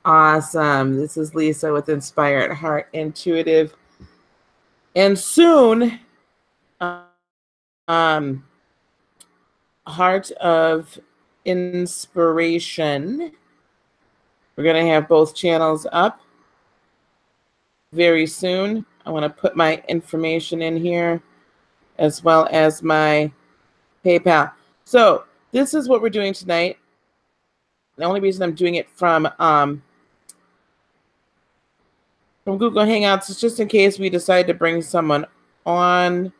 Awesome. This is Lisa with Inspired Heart Intuitive. And soon, Heart of Inspiration. We're going to have both channels up very soon. I want to put my information in here as well as my PayPal. So this is what we're doing tonight. The only reason I'm doing it from Google Hangouts is just in case we decide to bring someone on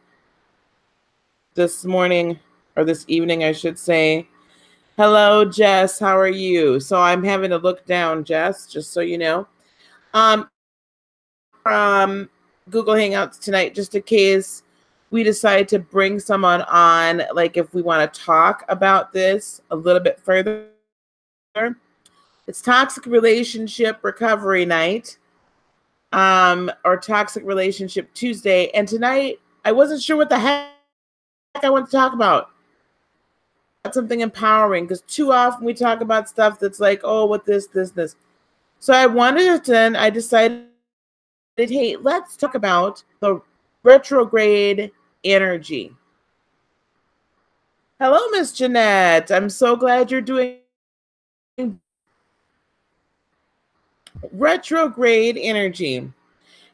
this morning or this evening, I should say. Hello, Jess. How are you? So I'm having to look down, Jess, just so you know. From Google Hangouts tonight, just in case we decide to bring someone on, like if we want to talk about this a little bit further. It's Toxic Relationship Recovery Night, or Toxic Relationship Tuesday. And tonight, I wasn't sure what the heck I want to talk about. Something empowering, because too often we talk about stuff that's like, oh, what this. So I decided, hey, let's talk about the retrograde energy. Hello, Miss Jeanette. I'm so glad you're doing retrograde energy.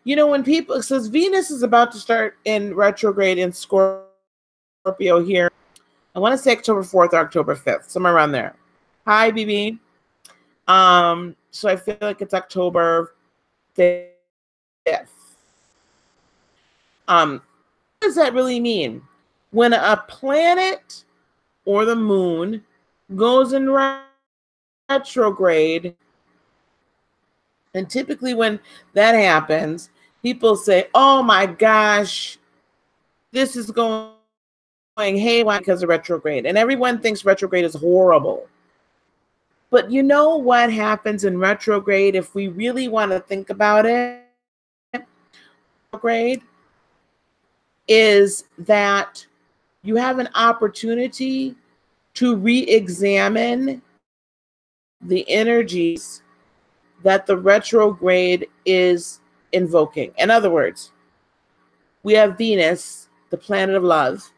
You know, when people, says Venus is about to start in retrograde in Scorpio here. I want to say October 4th or October 5th, somewhere around there. Hi, BB. So I feel like it's October 5th. What does that really mean? When a planet or the moon goes in retrograde, and typically when that happens, people say, oh my gosh, this is going haywire because of retrograde. And everyone thinks retrograde is horrible. But you know what happens in retrograde, if we really want to think about it? Retrograde is that you have an opportunity to re-examine the energies that the retrograde is invoking. In other words, we have Venus, the planet of love,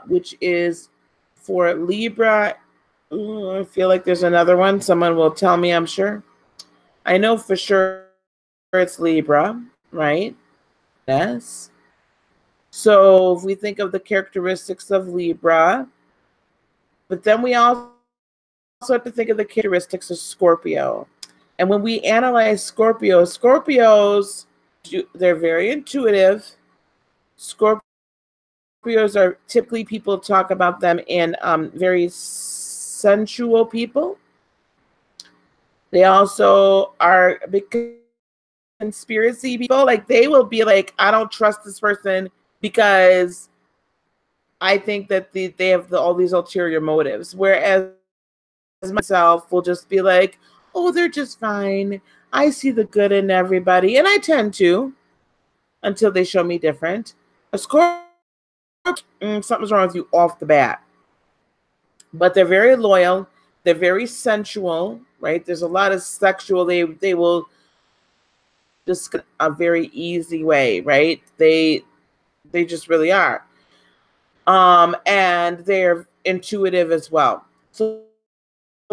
which is for Libra. I feel like there's another one. Someone will tell me, I'm sure. I know for sure it's Libra, right? Yes. So if we think of the characteristics of Libra, but then we also have to think of the characteristics of Scorpio. And when we analyze Scorpios, they're very intuitive. Scorpios are typically, people talk about them in very sensual people. They also are big conspiracy people. Like they will be like, I don't trust this person because I think that they have all these ulterior motives. Whereas myself will just be like, oh, they're just fine. I see the good in everybody. And I tend to, until they show me different. A Scorpio, something's wrong with you off the bat. But they're very loyal. They're very sensual, right? There's a lot of sexual. They will just a very easy way, right? They just really are. And they're intuitive as well. So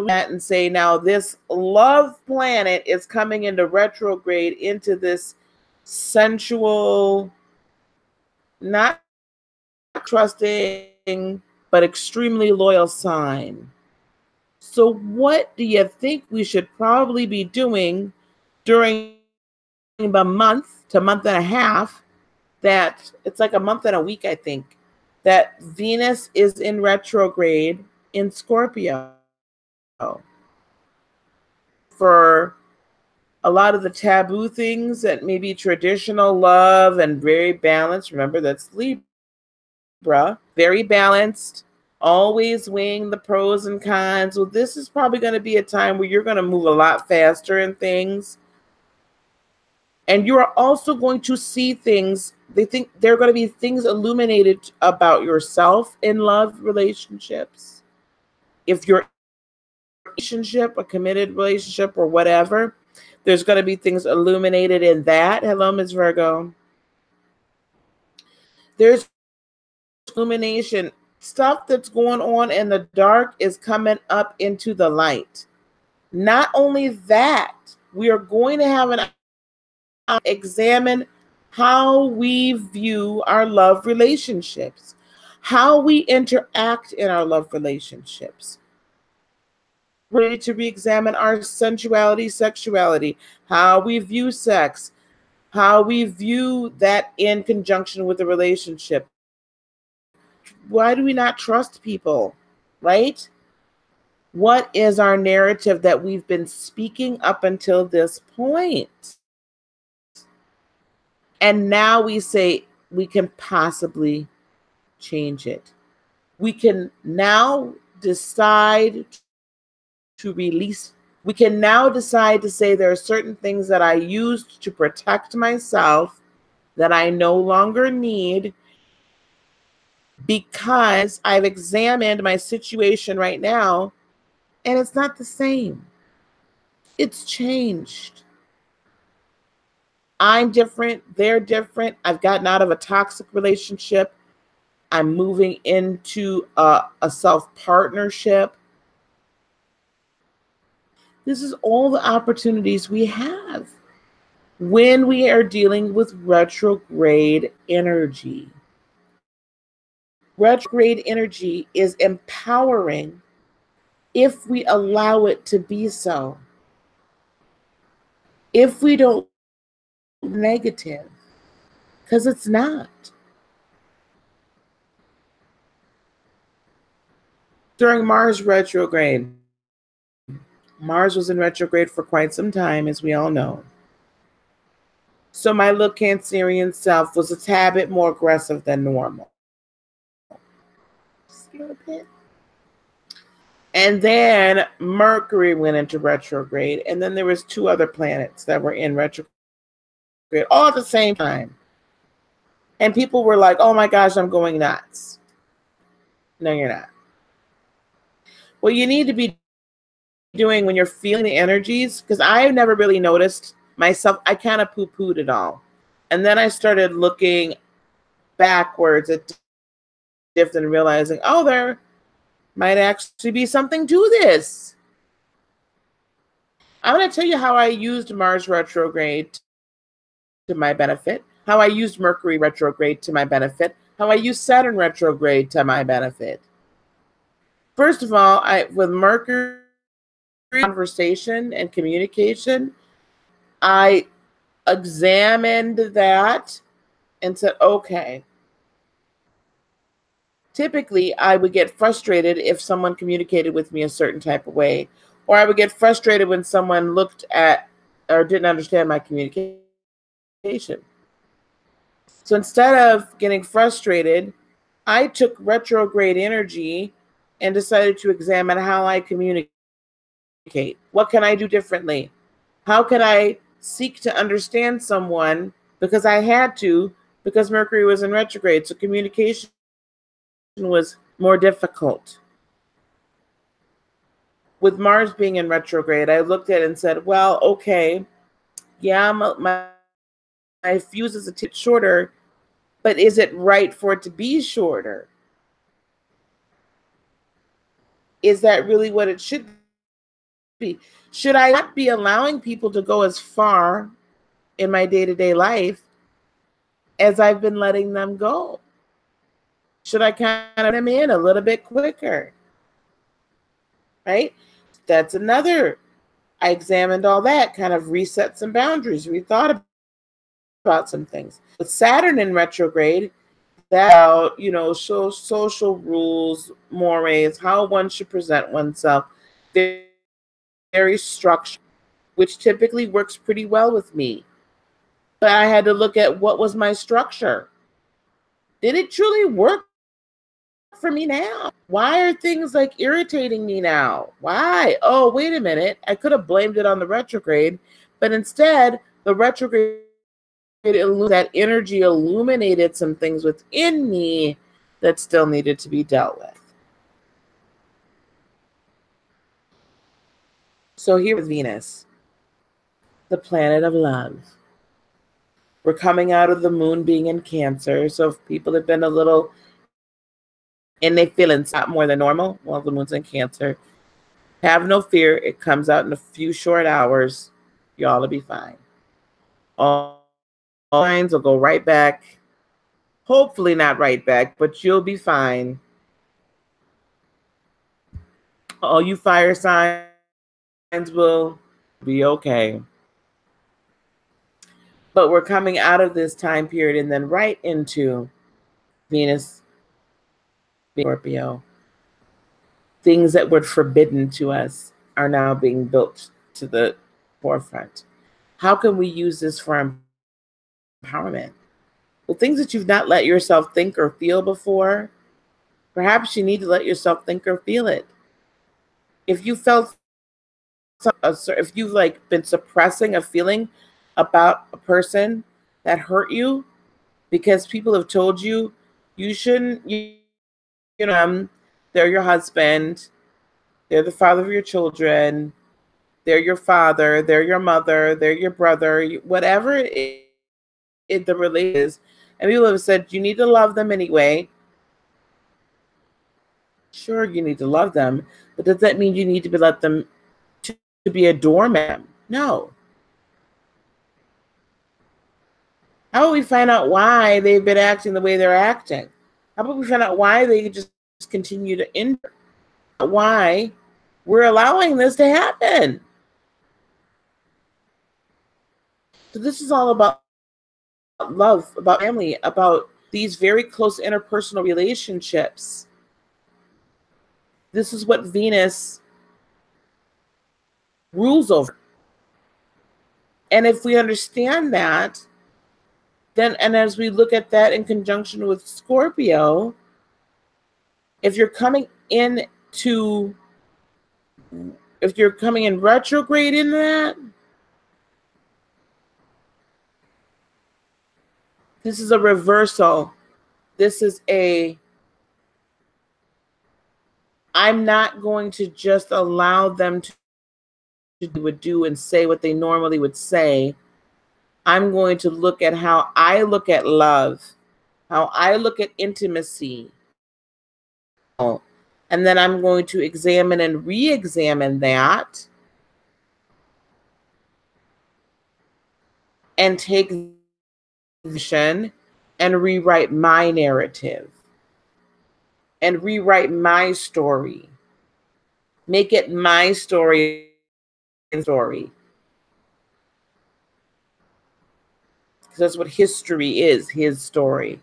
that and say, now this love planet is coming into retrograde into this sensual, not trusting, but extremely loyal sign. So what do you think we should probably be doing during the month to month and a half, that it's like a month and a week, I think, that Venus is in retrograde in Scorpio? For a lot of the taboo things that maybe traditional love and very balanced, remember that's Libra, very balanced, always weighing the pros and cons. Well, this is probably going to be a time where you're going to move a lot faster in things. And you are also going to see things, they think there are going to be things illuminated about yourself in love relationships. If you're relationship, a committed relationship or whatever, there's going to be things illuminated in that. Hello, Ms. Virgo. There's illumination. Stuff that's going on in the dark is coming up into the light. Not only that, we are going to have an examine how we view our love relationships, how we interact in our love relationships. We're ready to re-examine our sensuality, sexuality, how we view sex, how we view that in conjunction with the relationship. Why do we not trust people, right? What is our narrative that we've been speaking up until this point? And now we say we can possibly change it. We can now decide to release. We can now decide to say there are certain things that I used to protect myself that I no longer need, because I've examined my situation right now and it's not the same. It's changed. I'm different. They're different. I've gotten out of a toxic relationship. I'm moving into a self-partnership. This is all the opportunities we have when we are dealing with retrograde energy. Retrograde energy is empowering if we allow it to be so. If we don't negative, because it's not. During Mars retrograde, Mars was in retrograde for quite some time, as we all know. So my little Cancerian self was a tad bit more aggressive than normal. Just a little bit. And then Mercury went into retrograde, and then there was 2 other planets that were in retrograde all at the same time. And people were like, oh my gosh, I'm going nuts. No, you're not. What you need to be doing when you're feeling the energies, because I've never really noticed myself, I kind of poo-pooed it all. And then I started looking backwards at different and realizing, oh, there might actually be something to this. I'm going to tell you how I used Mars retrograde to my benefit, how I used Mercury retrograde to my benefit, how I used Saturn retrograde to my benefit. First of all, with Mercury conversation and communication, I examined that and said, okay. Typically, I would get frustrated if someone communicated with me a certain type of way, or I would get frustrated when someone looked at or didn't understand my communication. So instead of getting frustrated, I took retrograde energy and decided to examine how I communicate. What can I do differently? How can I seek to understand someone? Because I had to, because Mercury was in retrograde. So communication was more difficult. With Mars being in retrograde, I looked at it and said, well, okay, yeah, my fuse is a bit shorter, but is it right for it to be shorter? Is that really what it should be? Should I not be allowing people to go as far in my day-to-day life as I've been letting them go? Should I kind of let them in a little bit quicker? Right? That's another. I examined all that, kind of reset some boundaries, rethought about some things. With Saturn in retrograde, that, social rules, mores, how one should present oneself, very, very structured, which typically works pretty well with me. But I had to look at what was my structure. Did it truly work for me now? Why are things like irritating me now? Why? Oh, wait a minute. I could have blamed it on the retrograde, but instead, the retrograde, that energy illuminated some things within me that still needed to be dealt with. So here with Venus, the planet of love. We're coming out of the moon being in Cancer. So if people have been a little and they feel a lot more than normal, well, the moon's in Cancer. Have no fear. It comes out in a few short hours. Y'all will be fine. All lines will go right back. Hopefully not right back, but you'll be fine. All you fire signs will be okay. But we're coming out of this time period and then right into Venus, Scorpio. Things that were forbidden to us are now being built to the forefront. How can we use this for empowerment? Well, things that you've not let yourself think or feel before, perhaps you need to let yourself think or feel it. If you felt, if you've like been suppressing a feeling about a person that hurt you because people have told you you shouldn't, you know, they're your husband, they're the father of your children, they're your father, they're your mother, they're your brother, whatever the relation is, and people have said you need to love them anyway. Sure, you need to love them, but does that mean you need to let them to be a doormat? No. How about we find out why they've been acting the way they're acting? How about we find out why they just continue to injure? Why we're allowing this to happen? So this is all about love, about family, about these very close interpersonal relationships. This is what Venus rules over. And if we understand that, then, and as we look at that in conjunction with Scorpio, if you're coming in retrograde in that, this is a reversal. This is I'm not going to just allow them to do and say what they normally would say. I'm going to look at how I look at love, how I look at intimacy. And then I'm going to examine and re-examine that and take vision and rewrite my narrative and rewrite my story. Make it my story. Because that's what history is, his story.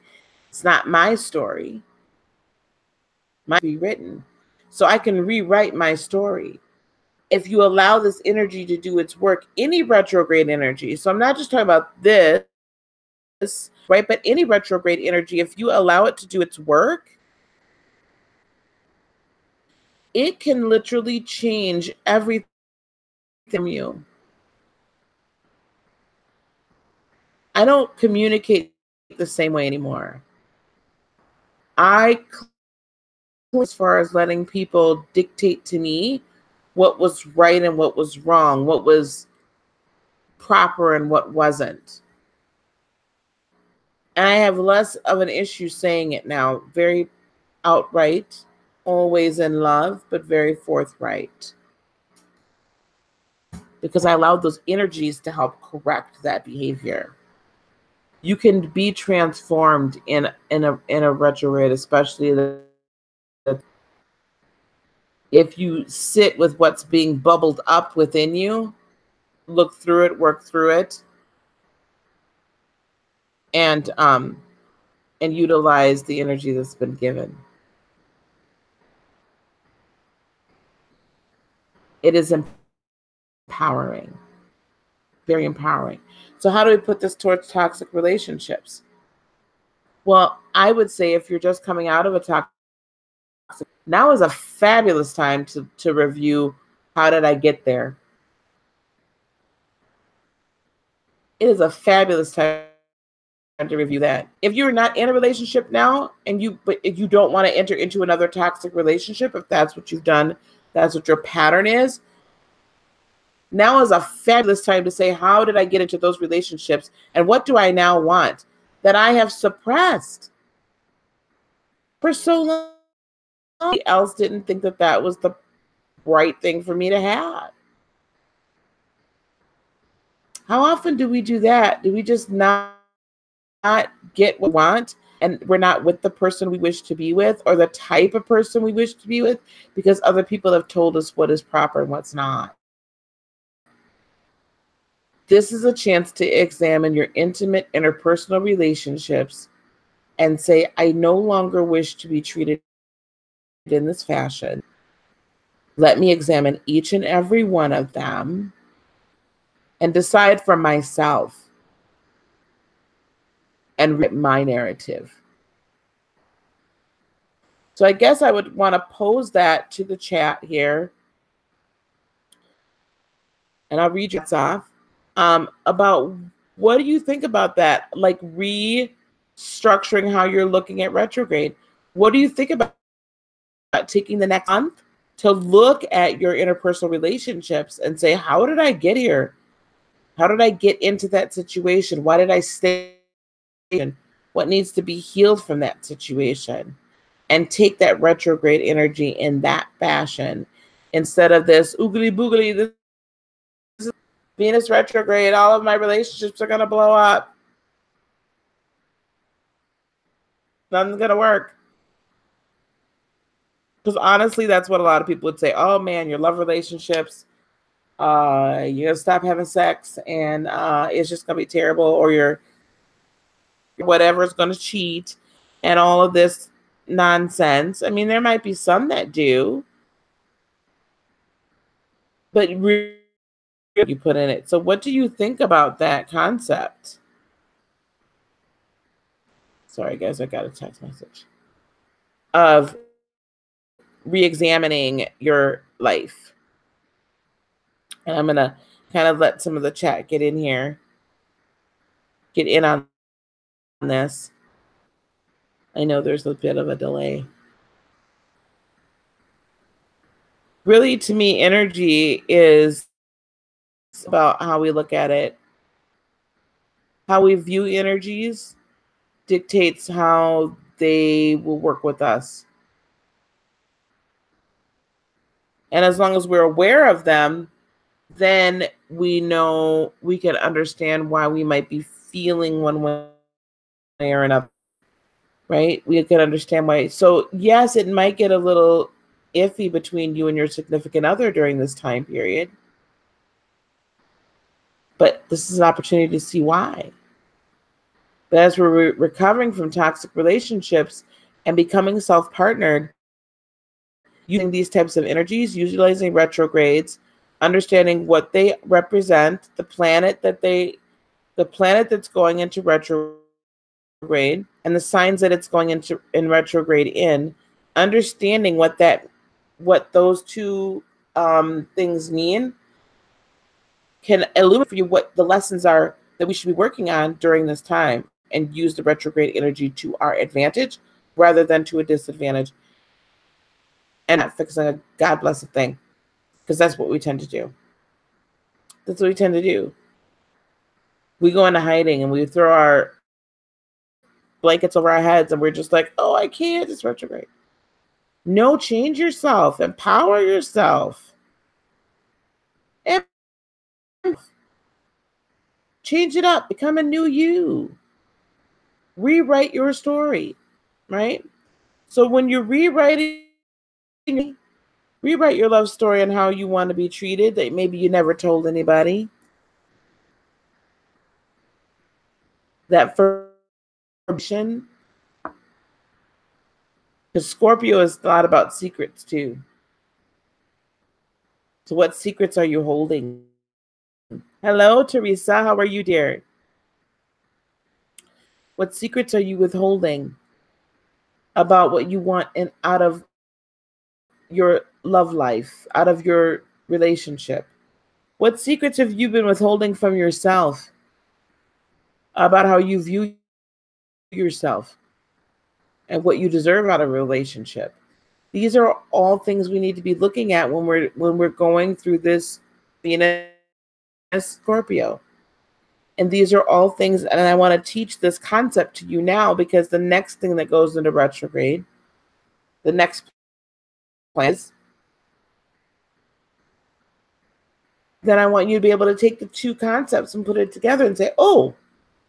It's not my story. Mine be written. So I can rewrite my story. If you allow this energy to do its work, any retrograde energy, so I'm not just talking about this, right? But any retrograde energy, if you allow it to do its work, it can literally change everything from you. I don't communicate the same way anymore. As far as letting people dictate to me what was right and what was wrong, what was proper and what wasn't. And I have less of an issue saying it now, very outright, always in love, but very forthright. Because I allowed those energies to help correct that behavior. You can be transformed in a retrograde, especially if you sit with what's being bubbled up within you, look through it, work through it, and utilize the energy that's been given. It is empowering, very empowering. So how do we put this towards toxic relationships? Well, I would say if you're just coming out of a toxic, now is a fabulous time to review, how did I get there? It is a fabulous time to review that. If you're not in a relationship now but if you don't want to enter into another toxic relationship, if that's what you've done, that's what your pattern is, Now is a fabulous time to say, how did I get into those relationships? And what do I now want that I have suppressed for so long? Somebody else didn't think that that was the right thing for me to have. How often do we do that? Do we just not get what we want, and we're not with the person we wish to be with, or the type of person we wish to be with, because other people have told us what is proper and what's not? This is a chance to examine your intimate interpersonal relationships and say, I no longer wish to be treated in this fashion. Let me examine each and every one of them and decide for myself and write my narrative. So I guess I would want to pose that to the chat here. And I'll read yours off. About what do you think about that? Like restructuring how you're looking at retrograde. What do you think about taking the next month to look at your interpersonal relationships and say, how did I get here? How did I get into that situation? Why did I stay? What needs to be healed from that situation? And take that retrograde energy in that fashion instead of this oogly boogly, this is Venus retrograde, all of my relationships are going to blow up. Nothing's going to work. Because honestly, that's what a lot of people would say. Oh man, your love relationships, you're going to stop having sex and it's just going to be terrible, or your whatever is going to cheat and all of this nonsense. I mean, there might be some that do, but really you put in it. So what do you think about that concept? Sorry, guys, I got a text message of re-examining your life. And I'm going to kind of let some of the chat get in here, get in on this. I know there's a bit of a delay. Really, to me, energy is about how we look at it. How we view energies dictates how they will work with us. And as long as we're aware of them, then we know, we can understand why we might be feeling one way or another, right? We can understand why. So yes, it might get a little iffy between you and your significant other during this time period, but this is an opportunity to see why. But as we're recovering from toxic relationships and becoming self-partnered, using these types of energies, utilizing retrogrades, understanding what they represent, the planet that's going into retrograde, and the signs that it's going into in retrograde in, understanding what those two things mean, can illuminate for you what the lessons are that we should be working on during this time, and use the retrograde energy to our advantage rather than to a disadvantage. And not fixing a God blessed thing, because that's what we tend to do. That's what we tend to do. We go into hiding and we throw our blankets over our heads and we're just like, oh, I can't, it's retrograde. No, change yourself, empower yourself. And change it up, become a new you. Rewrite your story, right? So when you're rewrite your love story and how you want to be treated that maybe you never told anybody. That information, because Scorpio is a lot about secrets too. So what secrets are you holding? Hello, Teresa. How are you, dear? What secrets are you withholding about what you want and out of your love life, out of your relationship? What secrets have you been withholding from yourself about how you view yourself and what you deserve out of a relationship? These are all things we need to be looking at when we're going through this Venus Scorpio. And these are all things, and I want to teach this concept to you now, because the next thing that goes into retrograde, the next plan is, then I want you to be able to take the two concepts and put it together and say, oh,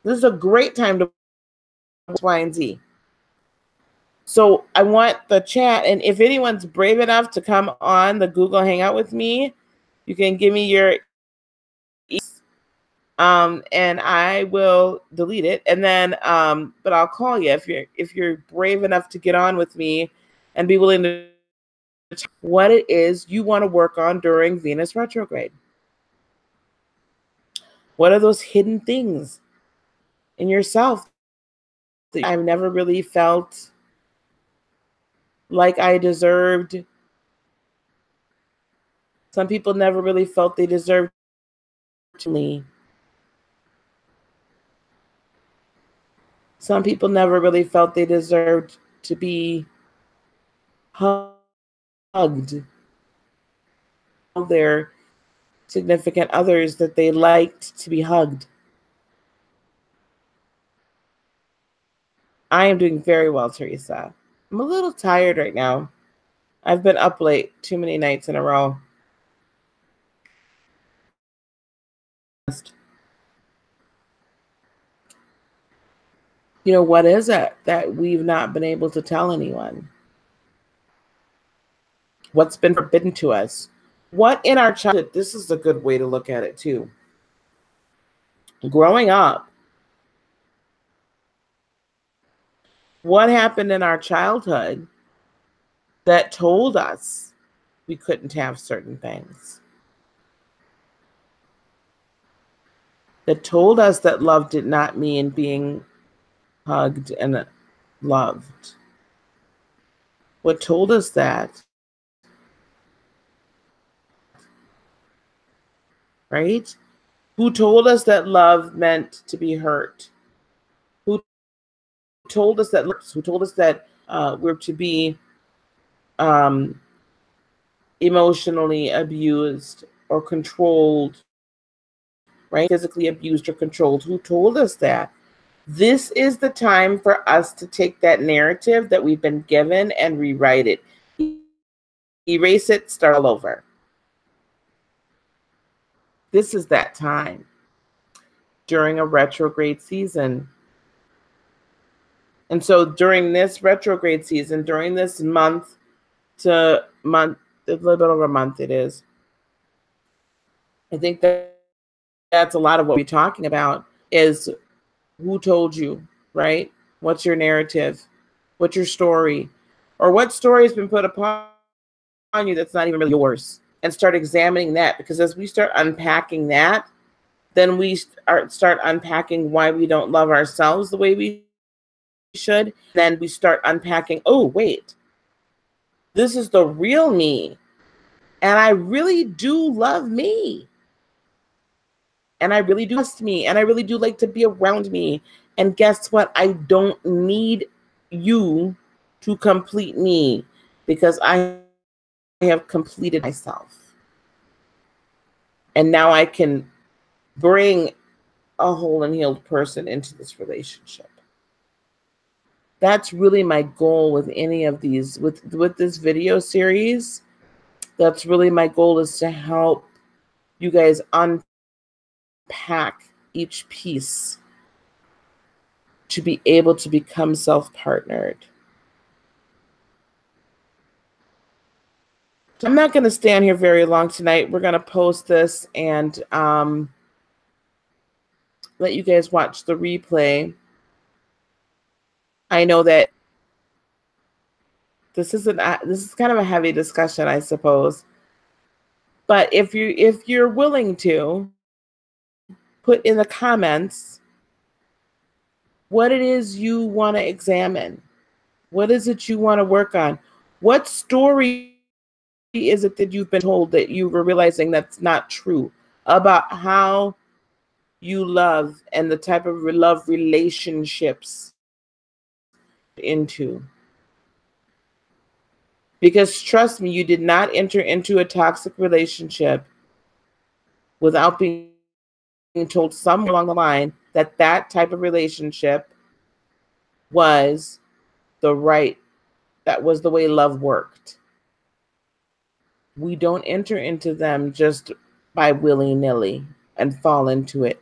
this is a great time to X, Y, and Z. So I want the chat, and if anyone's brave enough to come on the Google Hangout with me, you can give me your and I will delete it, and then but I'll call you if you're brave enough to get on with me and be willing to talk what it is you want to work on during Venus retrograde. What are those hidden things in yourself that I've never really felt like I deserved? Some people never really felt they deserved me. Some people never really felt they deserved to be hugged. Their significant others that they liked to be hugged. I am doing very well, Teresa. I'm a little tired right now. I've been up late too many nights in a row. You know, what is it that we've not been able to tell anyone? What's been forbidden to us? What in our childhood, this is a good way to look at it too. Growing up, what happened in our childhood that told us we couldn't have certain things? That told us that love did not mean being hugged and loved? What told us that? Right? Who told us that love meant to be hurt? Who told us that? Who told us that we're to be emotionally abused or controlled? Right? Physically abused or controlled. Who told us that? This is the time for us to take that narrative that we've been given and rewrite it. Erase it, start all over. This is that time during a retrograde season. And so during this retrograde season, during this month to month, a little bit over a month it is, I think that's a lot of what we're talking about is who told you, right? What's your narrative? What's your story? Or what story has been put upon you that's not even really yours? And start examining that, because as we start unpacking that, then we start unpacking why we don't love ourselves the way we should. Then we start unpacking, oh, wait, this is the real me. And I really do love me. And I really do trust me. And I really do like to be around me. And guess what? I don't need you to complete me, because I have completed myself. And now I can bring a whole and healed person into this relationship. That's really my goal with any of these, with this video series. That's really my goal, is to help you guys unpack each piece to be able to become self-partnered. So I'm not going to stand here very long tonight. We're going to post this and let you guys watch the replay. I know that this is kind of a heavy discussion, I suppose. But if you're willing to put in the comments what it is you want to examine, what is it you want to work on, what story is it that you've been told that you were realizing that's not true about how you love and the type of love relationships into. Because trust me, you did not enter into a toxic relationship without being told somewhere along the line that that type of relationship was that was the way love worked. We don't enter into them just by willy-nilly and fall into it.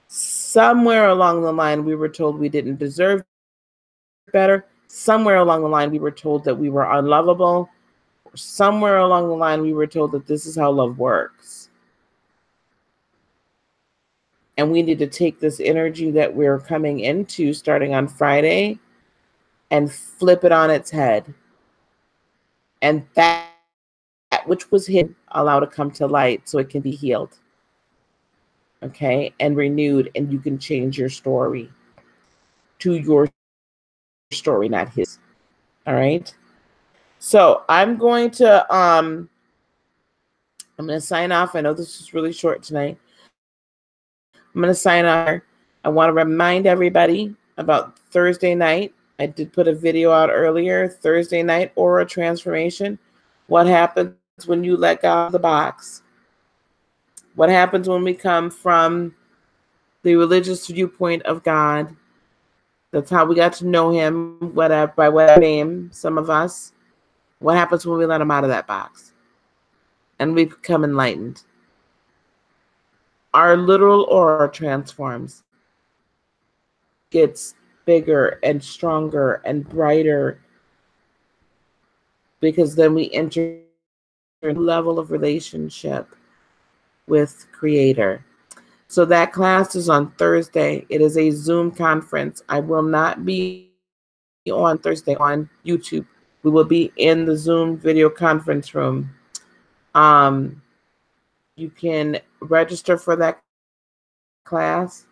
Somewhere along the line, we were told we didn't deserve better. Somewhere along the line, we were told that we were unlovable. Somewhere along the line, we were told that this is how love works. And we need to take this energy that we're coming into starting on Friday and flip it on its head. And that which was hidden, allow to come to light so it can be healed. Okay, and renewed, and you can change your story to your story, not his. All right. So I'm going to sign off. I know this is really short tonight. I'm going to sign off. I want to remind everybody about Thursday night. I did put a video out earlier. Thursday night aura transformation. What happens when you let go of the box? What happens when we come from the religious viewpoint of God? That's how we got to know him, whatever, by whatever name, some of us. What happens when we let him out of that box? And we become enlightened. Our literal aura transforms, gets bigger and stronger and brighter, because then we enter a level of relationship with Creator. So that class is on Thursday. It is a Zoom conference. I will not be on Thursday on YouTube. We will be in the Zoom video conference room. You can register for that class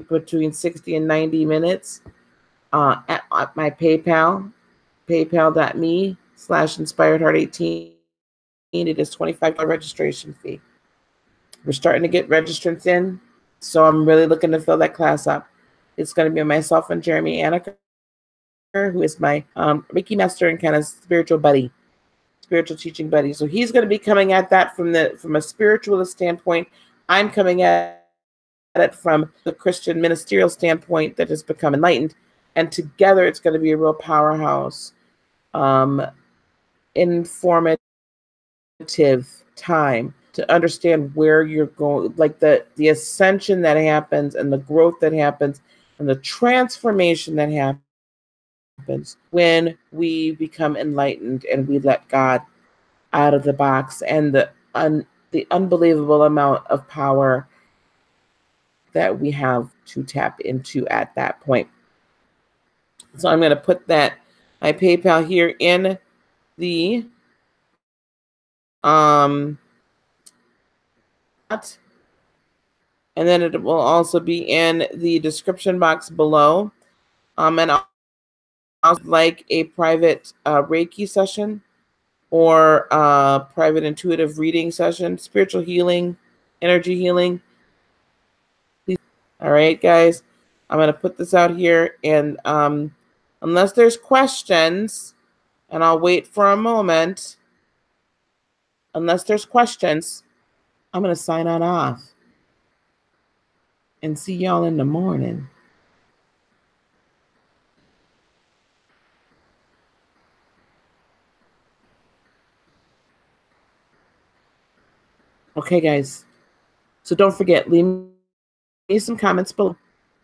between 60 and 90 minutes at my PayPal, paypal.me/inspiredheart18. It is $25 registration fee. We're starting to get registrants in, so I'm really looking to fill that class up. It's going to be myself and Jeremy Anaker, who is my Reiki master and kind of spiritual teaching buddy. So he's going to be coming at that from a spiritualist standpoint. I'm coming at it from the Christian ministerial standpoint that has become enlightened. And together it's going to be a real powerhouse, informative time to understand where you're going, like the ascension that happens and the growth that happens and the transformation that happens when we become enlightened and we let God out of the box, and the unbelievable amount of power that we have to tap into at that point. So I'm going to put my PayPal here in the and then it will also be in the description box below. And I'll like a private Reiki session or private intuitive reading session, spiritual healing, energy healing. All right, guys, I'm going to put this out here, and unless there's questions, and I'll wait for a moment. Unless there's questions, I'm going to sign on off and see y'all in the morning. Okay, guys. So don't forget, leave me some comments below.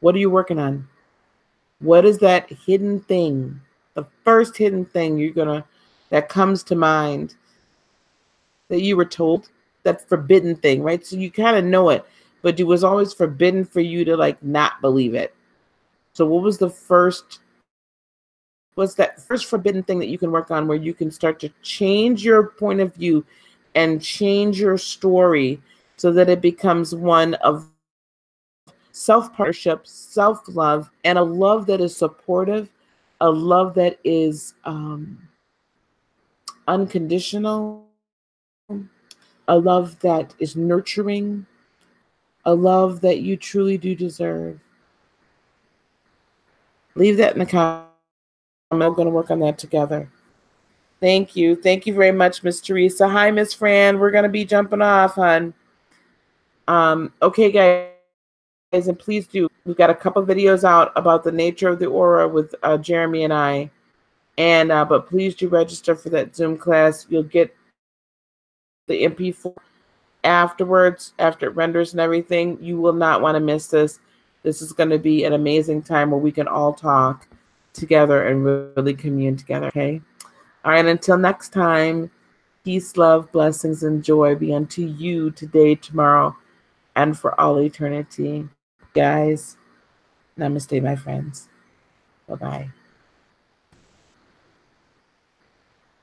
What are you working on? What is that hidden thing? The first hidden thing that comes to mind that you were told, that forbidden thing, right? So you kind of know it, but it was always forbidden for you to like not believe it. So what's that first forbidden thing that you can work on where you can start to change your point of view and change your story so that it becomes one of self-partnership, self-love, and a love that is supportive, a love that is unconditional, a love that is nurturing, a love that you truly do deserve. Leave that in the comments. I'm going to work on that together. Thank you. Thank you very much, Miss Teresa. Hi, Miss Fran. We're going to be jumping off, hon. Okay, guys. and please do. We've got a couple videos out about the nature of the aura with Jeremy and I. And but please do register for that Zoom class. You'll get the MP4 afterwards, after it renders and everything. You will not want to miss this. This is going to be an amazing time where we can all talk together and really commune together. Okay. All right. Until next time, peace, love, blessings, and joy be unto you today, tomorrow, and for all eternity. Guys, namaste, my friends. Bye-bye.